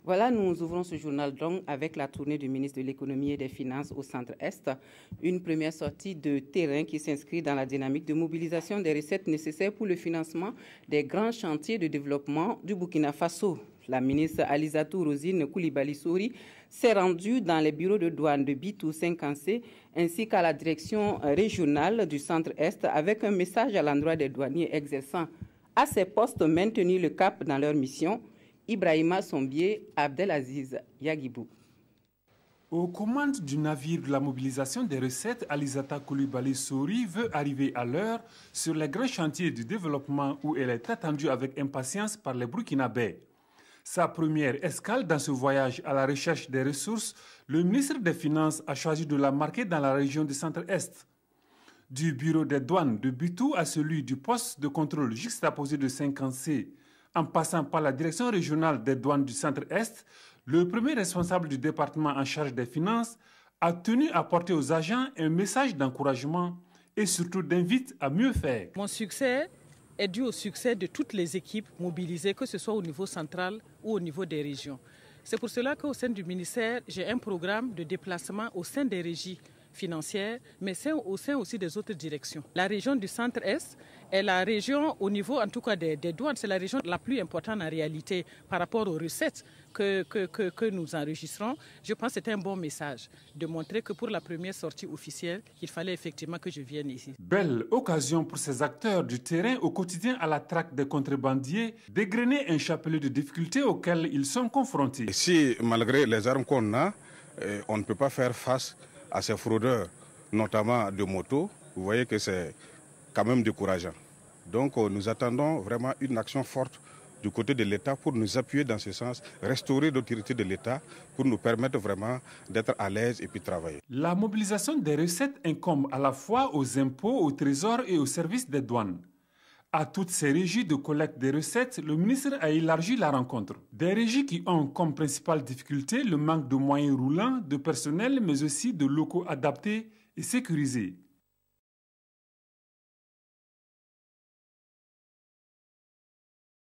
Voilà, nous ouvrons ce journal donc avec la tournée du ministre de l'Économie et des Finances au Centre-Est. Une première sortie de terrain qui s'inscrit dans la dynamique de mobilisation des recettes nécessaires pour le financement des grands chantiers de développement du Burkina Faso. La ministre Alisatou Rosine Koulibaly Souri s'est rendue dans les bureaux de douane de Bitou 50C ainsi qu'à la direction régionale du Centre-Est avec un message à l'endroit des douaniers exerçant à ces postes maintenir le cap dans leur mission. Ibrahima Sombier, Abdelaziz Yagibou. Aux commandes du navire de la mobilisation des recettes, Alizata Koulibaly Souri veut arriver à l'heure sur les grands chantiers du développement où elle est attendue avec impatience par les Burkinabés. Sa première escale dans ce voyage à la recherche des ressources, le ministre des Finances a choisi de la marquer dans la région du Centre-Est. Du bureau des douanes de Bitou à celui du poste de contrôle juxtaposé de 50C, en passant par la direction régionale des douanes du Centre-Est, le premier responsable du département en charge des finances a tenu à porter aux agents un message d'encouragement et surtout d'invite à mieux faire. Mon succès est dû au succès de toutes les équipes mobilisées, que ce soit au niveau central ou au niveau des régions. C'est pour cela qu'au sein du ministère, j'ai un programme de déplacement au sein des régies financières, mais au sein aussi des autres directions. La région du Centre-Est est la région, au niveau en tout cas des douanes, c'est la région la plus importante en réalité par rapport aux recettes que nous enregistrons. Je pense que c'est un bon message de montrer que pour la première sortie officielle, il fallait effectivement que je vienne ici. Belle occasion pour ces acteurs du terrain au quotidien à la traque des contrebandiers d'égrener un chapelet de difficultés auxquelles ils sont confrontés. Et si malgré les armes qu'on a, on ne peut pas faire face à ces fraudeurs, notamment de motos, vous voyez que c'est quand même décourageant. Donc nous attendons vraiment une action forte du côté de l'État pour nous appuyer dans ce sens, restaurer l'autorité de l'État pour nous permettre vraiment d'être à l'aise et puis travailler. La mobilisation des recettes incombe à la fois aux impôts, au trésor et au service des douanes. À toutes ces régies de collecte des recettes, le ministre a élargi la rencontre. Des régies qui ont comme principale difficulté le manque de moyens roulants, de personnel, mais aussi de locaux adaptés et sécurisés.